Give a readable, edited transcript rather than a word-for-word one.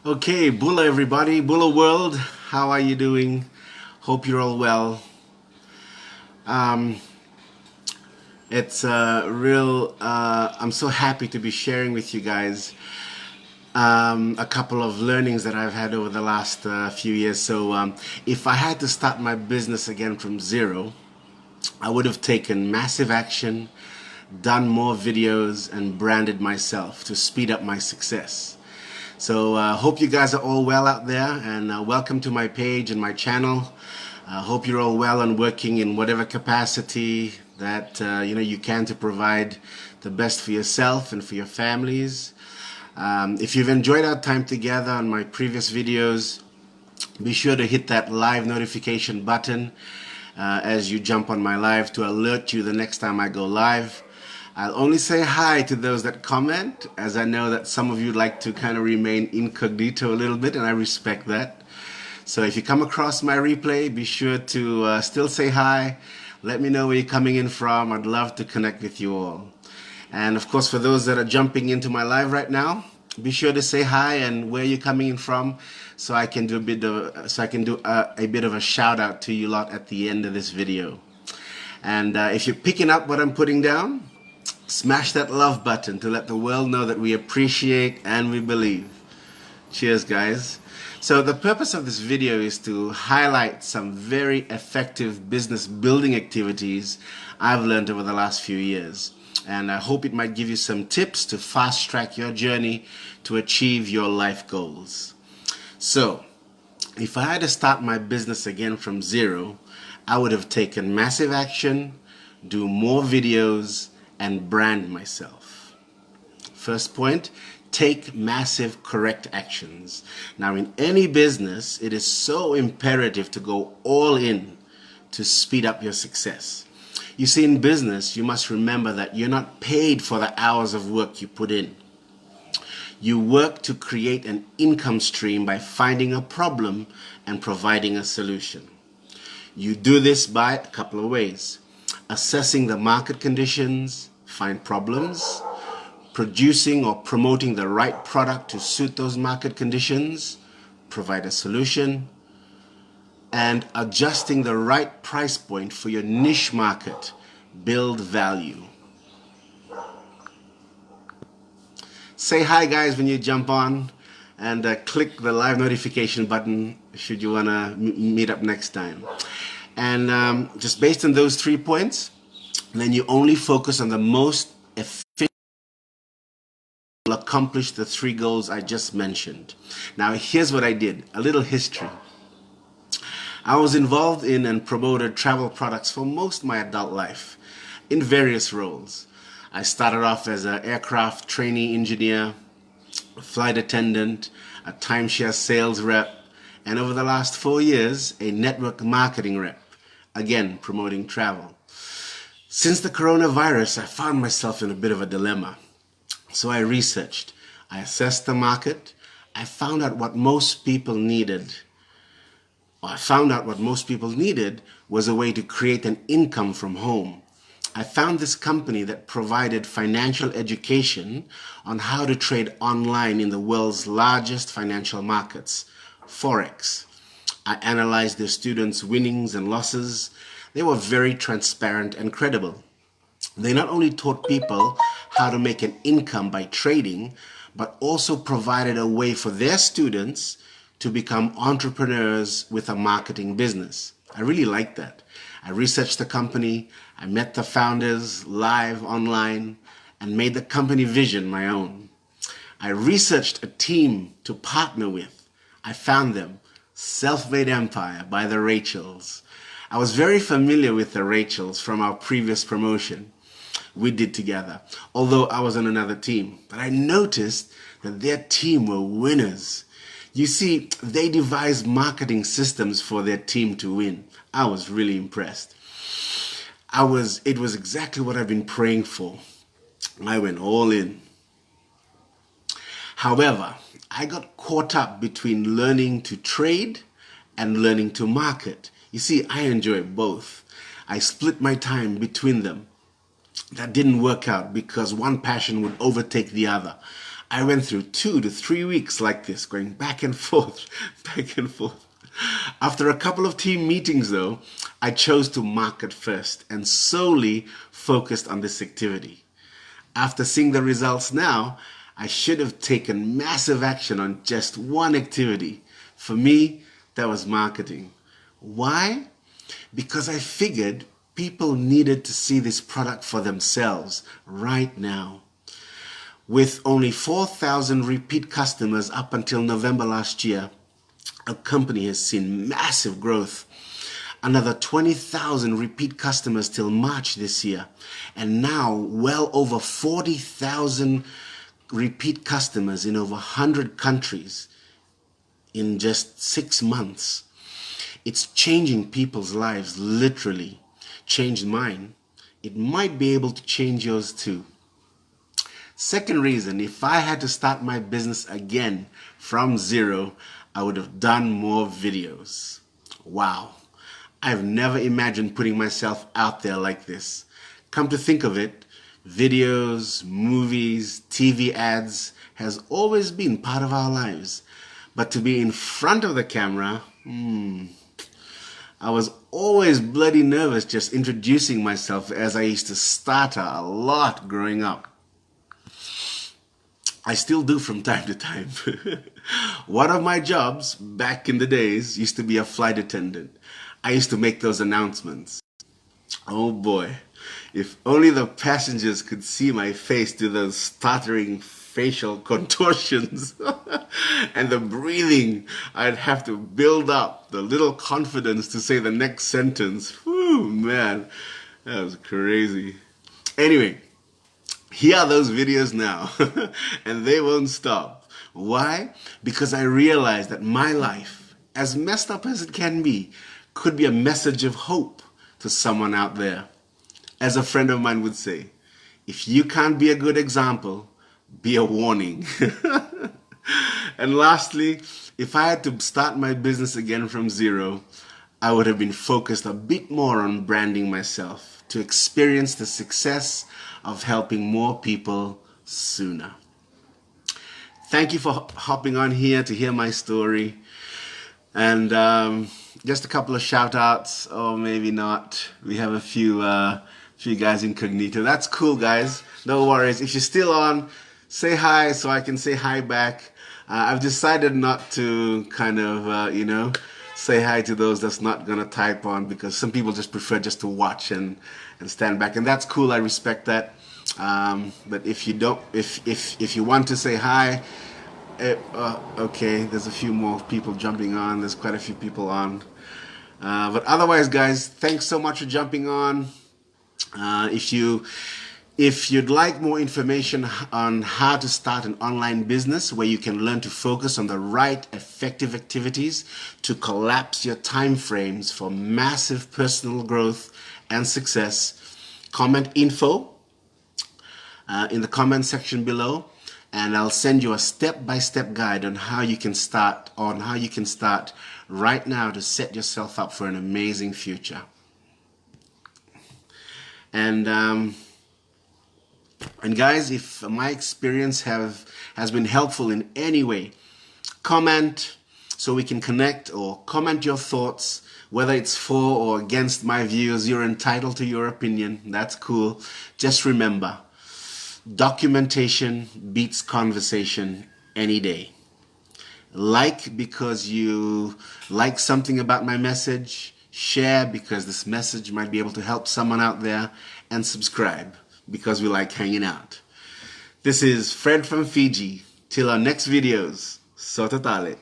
Okay, Bula everybody, Bula world, how are you doing? Hope you're all well. Um, it's I'm so happy to be sharing with you guys a couple of learnings that I've had over the last few years. If I had to start my business again from zero, I would have taken massive action, done more videos, and branded myself to speed up my success. Hope you guys are all well out there, and welcome to my page and my channel. Hope you're all well and working in whatever capacity that you can to provide the best for yourself and for your families. If you've enjoyed our time together on my previous videos, be sure to hit that live notification button as you jump on my live to alert you the next time I go live. I'll only say hi to those that comment, as I know that some of you like to kind of remain incognito a little bit, and I respect that. So if you come across my replay, be sure to still say hi. Let me know where you're coming in from. I'd love to connect with you all. And of course, for those that are jumping into my live right now, be sure to say hi and where you're coming in from, so I can do a bit of a shout out to you lot at the end of this video. And if you're picking up what I'm putting down, smash that love button to let the world know that we appreciate and we believe. Cheers, guys. So the purpose of this video is to highlight some very effective business building activities I've learned over the last few years. And I hope it might give you some tips to fast track your journey to achieve your life goals. So, if I had to start my business again from zero, I would have taken massive action, do more videos, and brand myself. First point, take massive correct actions. Now, in any business, it is so imperative to go all in to speed up your success. You see, in business, you must remember that you're not paid for the hours of work you put in. You work to create an income stream by finding a problem and providing a solution. You do this by a couple of ways: assessing the market conditions, find problems, producing or promoting the right product to suit those market conditions, provide a solution, and adjusting the right price point for your niche market, build value. Say hi, guys, when you jump on, and click the live notification button should you want to meet up next time. And just based on those 3 points, then you only focus on the most efficient will accomplish the 3 goals I just mentioned. Now, here's what I did, a little history. I was involved in and promoted travel products for most of my adult life in various roles. I started off as an aircraft trainee engineer, a flight attendant, a timeshare sales rep, and over the last 4 years, a network marketing rep, again promoting travel. Since the coronavirus, I found myself in a bit of a dilemma. So I researched, I assessed the market, I found out what most people needed. I found out what most people needed was a way to create an income from home. I found this company that provided financial education on how to trade online in the world's largest financial markets, Forex. I analyzed their students' winnings and losses. They were very transparent and credible. They not only taught people how to make an income by trading, but also provided a way for their students to become entrepreneurs with a marketing business. I really liked that. I researched the company, I met the founders live online, and made the company vision my own. I researched a team to partner with. I found them, Self-Made Empire by the Rachels. I was very familiar with the Rachels from our previous promotion we did together, although I was on another team. But I noticed that their team were winners. You see, they devised marketing systems for their team to win. I was really impressed. It was exactly what I've been praying for. I went all in. However, I got caught up between learning to trade and learning to market. You see, I enjoy both. I split my time between them. That didn't work out because one passion would overtake the other. I went through 2 to 3 weeks like this, going back and forth, back and forth. After a couple of team meetings, though, I chose to market first and solely focused on this activity. After seeing the results now, I should have taken massive action on just one activity. For me, that was marketing. Why? Because I figured people needed to see this product for themselves right now. With only 4,000 repeat customers up until November last year, our company has seen massive growth. Another 20,000 repeat customers till March this year, and now well over 40,000 repeat customers in over 100 countries in just 6 months. It's changing people's lives, literally. Changed mine. It might be able to change yours too. Second reason, if I had to start my business again from zero, I would have done more videos. Wow. I've never imagined putting myself out there like this. Come to think of it, videos, movies, TV ads has always been part of our lives. But to be in front of the camera, I was always bloody nervous just introducing myself, as I used to stutter a lot growing up. I still do from time to time. One of my jobs back in the days used to be a flight attendant. I used to make those announcements. Oh boy, if only the passengers could see my face do those stuttering facial contortions and the breathing I'd have to build up, the little confidence to say the next sentence. Whew, man, that was crazy. Anyway, here are those videos now, and they won't stop. Why? Because I realized that my life, as messed up as it can be, could be a message of hope to someone out there. As a friend of mine would say, if you can't be a good example, be a warning. And lastly, if I had to start my business again from zero, I would have been focused a bit more on branding myself to experience the success of helping more people sooner. Thank you for hopping on here to hear my story. And just a couple of shout outs, or maybe not. We have a few guys incognito. That's cool, guys. No worries. If you're still on, say hi so I can say hi back. I've decided not to kind of, say hi to those that's not gonna type on, because some people just prefer just to watch and stand back, and that's cool. I respect that. But if you don't, if you want to say hi, okay, there's a few more people jumping on. There's quite a few people on. But otherwise, guys, thanks so much for jumping on. If you'd like more information on how to start an online business where you can learn to focus on the right effective activities to collapse your time frames for massive personal growth and success, comment info in the comment section below, and I'll send you a step-by-step guide on how you can start right now to set yourself up for an amazing future. And guys, if my experience has been helpful in any way, comment so we can connect, or comment your thoughts, whether it's for or against my views. You're entitled to your opinion. That's cool. Just remember, documentation beats conversation any day. Like because you like something about my message, share because this message might be able to help someone out there, and subscribe because we like hanging out. This is Fred from Fiji. Till our next videos. Sotatale.